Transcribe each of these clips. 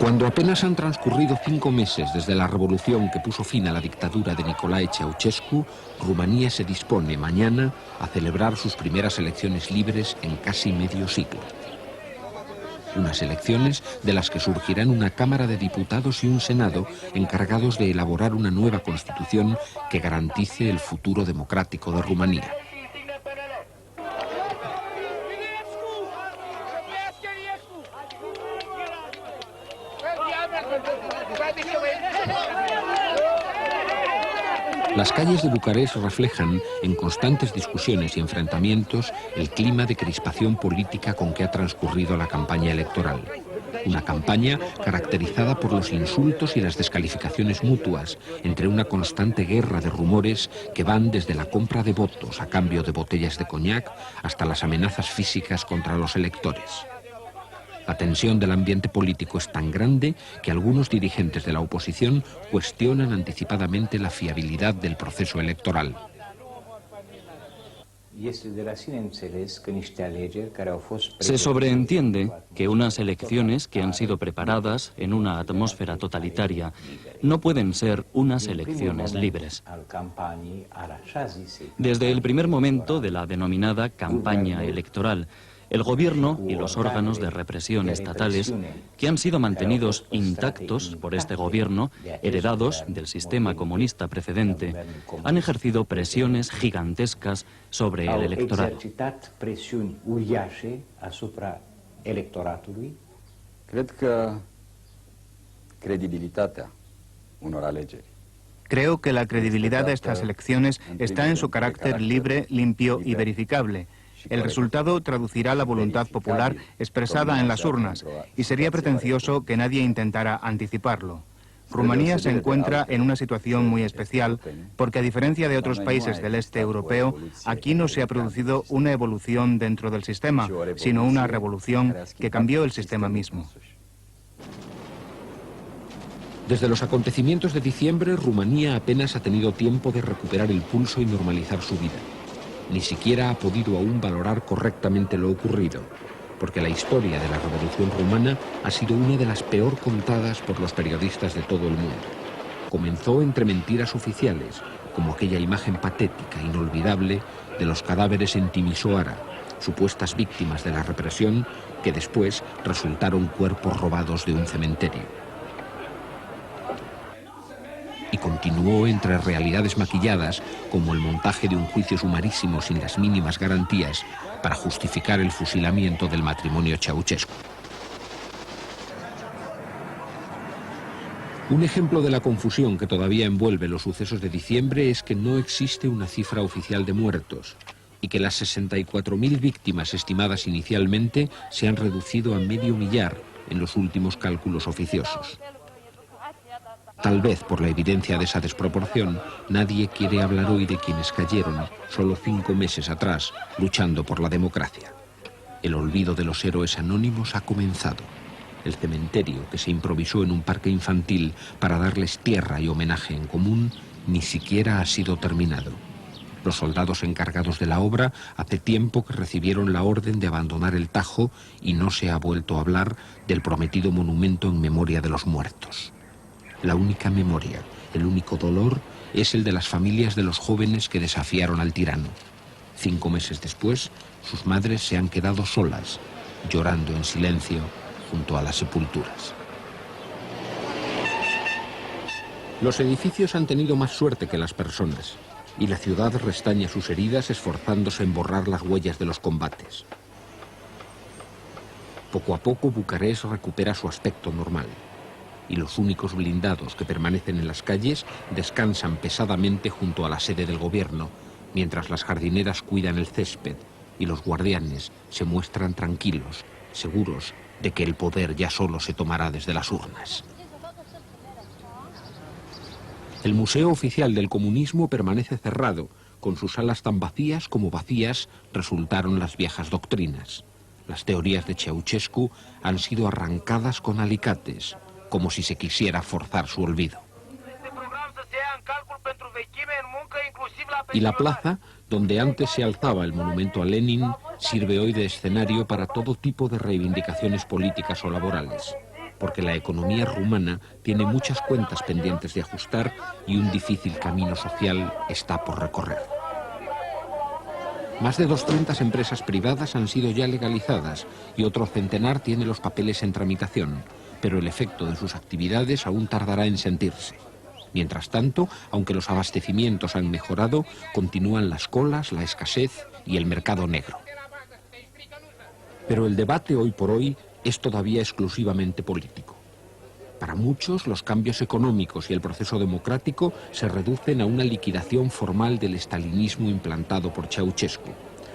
Cuando apenas han transcurrido 5 meses desde la revolución que puso fin a la dictadura de Nicolae Ceausescu, Rumanía se dispone mañana a celebrar sus primeras elecciones libres en casi medio siglo. Unas elecciones de las que surgirán una Cámara de Diputados y un Senado encargados de elaborar una nueva constitución que garantice el futuro democrático de Rumanía. Las calles de Bucarest reflejan, en constantes discusiones y enfrentamientos, el clima de crispación política con que ha transcurrido la campaña electoral. Una campaña caracterizada por los insultos y las descalificaciones mutuas, entre una constante guerra de rumores que van desde la compra de votos a cambio de botellas de coñac hasta las amenazas físicas contra los electores. La tensión del ambiente político es tan grande que algunos dirigentes de la oposición cuestionan anticipadamente la fiabilidad del proceso electoral. Se sobreentiende que unas elecciones que han sido preparadas en una atmósfera totalitaria no pueden ser unas elecciones libres. Desde el primer momento de la denominada campaña electoral, el gobierno y los órganos de represión estatales, que han sido mantenidos intactos por este gobierno, heredados del sistema comunista precedente, han ejercido presiones gigantescas sobre el electorado. Creo que la credibilidad de estas elecciones está en su carácter libre, limpio y verificable. El resultado traducirá la voluntad popular expresada en las urnas y sería pretencioso que nadie intentara anticiparlo. Rumanía se encuentra en una situación muy especial porque, a diferencia de otros países del este europeo, aquí no se ha producido una evolución dentro del sistema, sino una revolución que cambió el sistema mismo. Desde los acontecimientos de diciembre, Rumanía apenas ha tenido tiempo de recuperar el pulso y normalizar su vida. Ni siquiera ha podido aún valorar correctamente lo ocurrido, porque la historia de la Revolución Rumana ha sido una de las peor contadas por los periodistas de todo el mundo. Comenzó entre mentiras oficiales, como aquella imagen patética, inolvidable, de los cadáveres en Timișoara, supuestas víctimas de la represión, que después resultaron cuerpos robados de un cementerio. Y continuó entre realidades maquilladas, como el montaje de un juicio sumarísimo sin las mínimas garantías para justificar el fusilamiento del matrimonio Ceausescu. Un ejemplo de la confusión que todavía envuelve los sucesos de diciembre es que no existe una cifra oficial de muertos y que las 64.000 víctimas estimadas inicialmente se han reducido a 500.000 en los últimos cálculos oficiosos. Tal vez por la evidencia de esa desproporción, nadie quiere hablar hoy de quienes cayeron solo 5 meses atrás luchando por la democracia. El olvido de los héroes anónimos ha comenzado. El cementerio que se improvisó en un parque infantil para darles tierra y homenaje en común ni siquiera ha sido terminado. Los soldados encargados de la obra hace tiempo que recibieron la orden de abandonar el Tajo y no se ha vuelto a hablar del prometido monumento en memoria de los muertos. La única memoria, el único dolor, es el de las familias de los jóvenes que desafiaron al tirano. 5 meses después, sus madres se han quedado solas, llorando en silencio junto a las sepulturas. Los edificios han tenido más suerte que las personas, y la ciudad restaña sus heridas esforzándose en borrar las huellas de los combates. Poco a poco Bucarest recupera su aspecto normal, y los únicos blindados que permanecen en las calles descansan pesadamente junto a la sede del gobierno, mientras las jardineras cuidan el césped y los guardianes se muestran tranquilos, seguros de que el poder ya solo se tomará desde las urnas. El Museo Oficial del Comunismo permanece cerrado, con sus salas tan vacías como vacías resultaron las viejas doctrinas. Las teorías de Ceausescu han sido arrancadas con alicates, como si se quisiera forzar su olvido. Y la plaza, donde antes se alzaba el monumento a Lenin, sirve hoy de escenario para todo tipo de reivindicaciones políticas o laborales. porque la economía rumana tiene muchas cuentas pendientes de ajustar y un difícil camino social está por recorrer. Más de 200 empresas privadas han sido ya legalizadas y otro centenar tiene los papeles en tramitación, pero el efecto de sus actividades aún tardará en sentirse. Mientras tanto, aunque los abastecimientos han mejorado, continúan las colas, la escasez y el mercado negro. Pero el debate hoy por hoy es todavía exclusivamente político. Para muchos, los cambios económicos y el proceso democrático se reducen a una liquidación formal del estalinismo implantado por Ceausescu.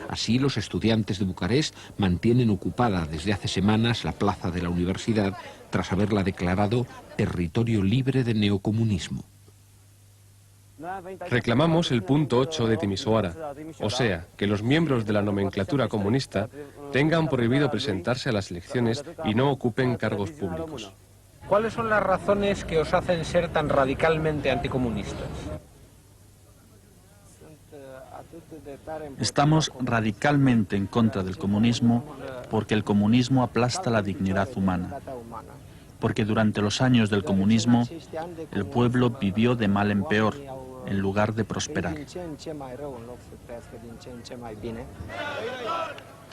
Así, los estudiantes de Bucarest mantienen ocupada desde hace semanas la plaza de la universidad tras haberla declarado territorio libre de neocomunismo. Reclamamos el punto 8 de Timisoara, o sea, que los miembros de la nomenclatura comunista tengan prohibido presentarse a las elecciones y no ocupen cargos públicos. ¿Cuáles son las razones que os hacen ser tan radicalmente anticomunistas? Estamos radicalmente en contra del comunismo porque el comunismo aplasta la dignidad humana. Porque durante los años del comunismo, el pueblo vivió de mal en peor, en lugar de prosperar.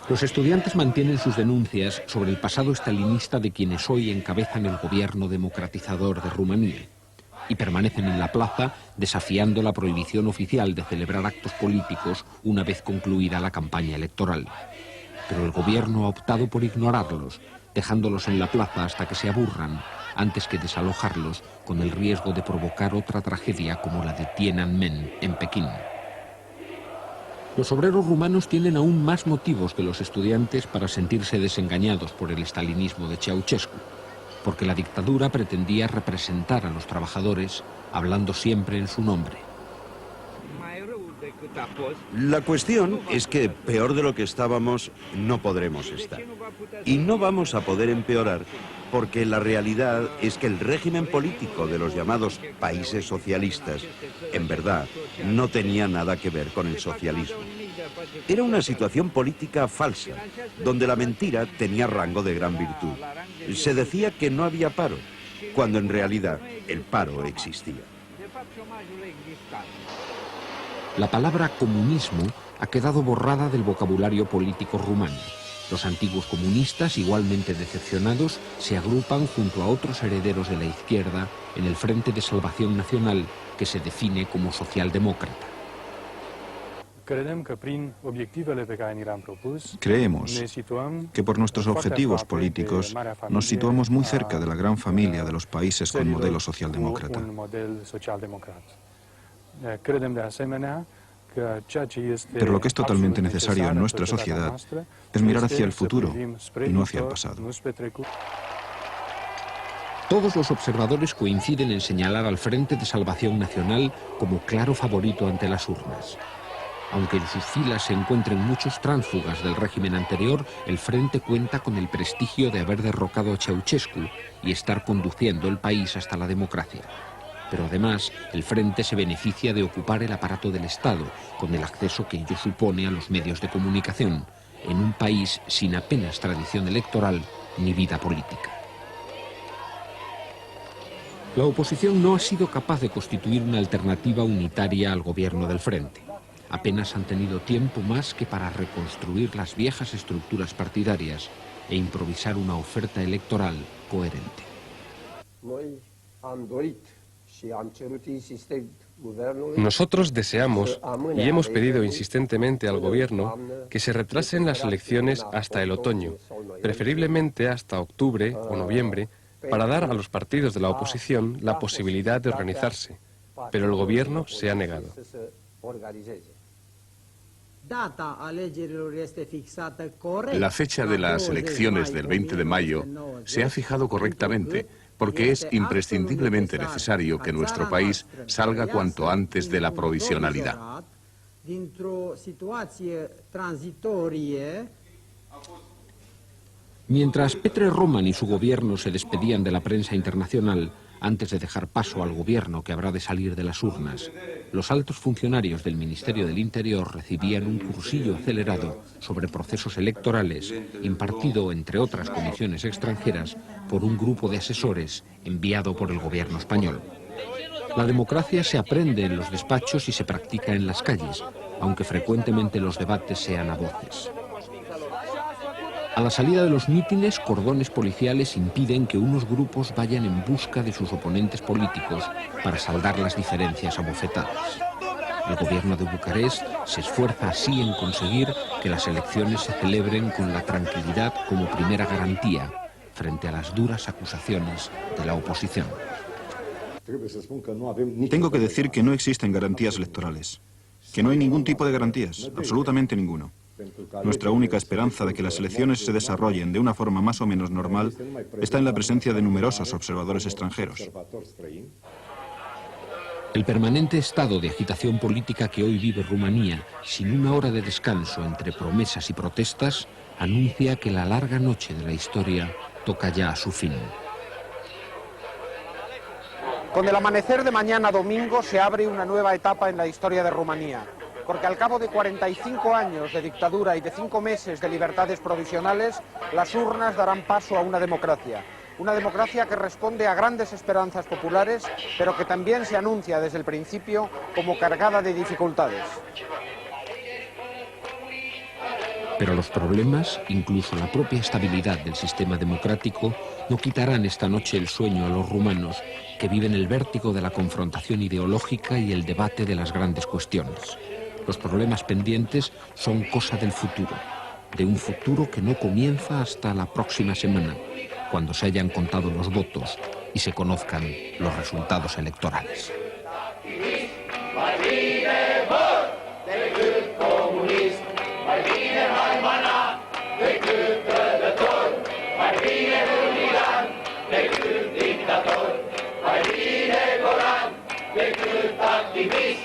Los estudiantes mantienen sus denuncias sobre el pasado estalinista de quienes hoy encabezan el gobierno democratizador de Rumanía y permanecen en la plaza desafiando la prohibición oficial de celebrar actos políticos una vez concluida la campaña electoral. Pero el gobierno ha optado por ignorarlos, dejándolos en la plaza hasta que se aburran, antes que desalojarlos con el riesgo de provocar otra tragedia como la de Tiananmen en Pekín. Los obreros rumanos tienen aún más motivos que los estudiantes para sentirse desengañados por el estalinismo de Ceausescu, porque la dictadura pretendía representar a los trabajadores hablando siempre en su nombre. La cuestión es que peor de lo que estábamos no podremos estar. Y no vamos a poder empeorar porque la realidad es que el régimen político de los llamados países socialistas, en verdad, no tenía nada que ver con el socialismo. Era una situación política falsa, donde la mentira tenía rango de gran virtud. Se decía que no había paro, cuando en realidad el paro existía. La palabra comunismo ha quedado borrada del vocabulario político rumano. Los antiguos comunistas, igualmente decepcionados, se agrupan junto a otros herederos de la izquierda en el Frente de Salvación Nacional, que se define como socialdemócrata. Creemos que por nuestros objetivos políticos nos situamos muy cerca de la gran familia de los países con modelo socialdemócrata. Pero lo que es totalmente necesario en nuestra sociedad es mirar hacia el futuro y no hacia el pasado. Todos los observadores coinciden en señalar al Frente de Salvación Nacional como claro favorito ante las urnas. Aunque en sus filas se encuentren muchos tránsfugas del régimen anterior, el Frente cuenta con el prestigio de haber derrocado a Ceausescu y estar conduciendo el país hasta la democracia. Pero además, el Frente se beneficia de ocupar el aparato del Estado, con el acceso que ello supone a los medios de comunicación, en un país sin apenas tradición electoral ni vida política. La oposición no ha sido capaz de constituir una alternativa unitaria al gobierno del Frente. Apenas han tenido tiempo más que para reconstruir las viejas estructuras partidarias e improvisar una oferta electoral coherente. Nosotros deseamos y hemos pedido insistentemente al gobierno que se retrasen las elecciones hasta el otoño, preferiblemente hasta octubre o noviembre, para dar a los partidos de la oposición la posibilidad de organizarse, pero el gobierno se ha negado. La fecha de las elecciones del 20 de mayo se ha fijado correctamente porque es imprescindiblemente necesario que nuestro país salga cuanto antes de la provisionalidad. Mientras Petre Roman y su gobierno se despedían de la prensa internacional, Antes de dejar paso al gobierno que habrá de salir de las urnas, los altos funcionarios del Ministerio del Interior recibían un cursillo acelerado sobre procesos electorales, impartido, entre otras comisiones extranjeras, por un grupo de asesores enviado por el gobierno español. La democracia se aprende en los despachos y se practica en las calles, aunque frecuentemente los debates sean a voces. A la salida de los mítines, cordones policiales impiden que unos grupos vayan en busca de sus oponentes políticos para saldar las diferencias a bofetadas. El gobierno de Bucarest se esfuerza así en conseguir que las elecciones se celebren con la tranquilidad como primera garantía frente a las duras acusaciones de la oposición. Tengo que decir que no existen garantías electorales, que no hay ningún tipo de garantías, absolutamente ninguno. Nuestra única esperanza de que las elecciones se desarrollen de una forma más o menos normal está en la presencia de numerosos observadores extranjeros. El permanente estado de agitación política que hoy vive Rumanía, sin una hora de descanso entre promesas y protestas, anuncia que la larga noche de la historia toca ya a su fin. Con el amanecer de mañana domingo se abre una nueva etapa en la historia de Rumanía, porque al cabo de 45 años de dictadura y de 5 meses de libertades provisionales, las urnas darán paso a una democracia que responde a grandes esperanzas populares, pero que también se anuncia desde el principio como cargada de dificultades. Pero los problemas, incluso la propia estabilidad del sistema democrático, no quitarán esta noche el sueño a los rumanos, que viven el vértigo de la confrontación ideológica y el debate de las grandes cuestiones. Los problemas pendientes son cosa del futuro, de un futuro que no comienza hasta la próxima semana, cuando se hayan contado los votos y se conozcan los resultados electorales. Decât activist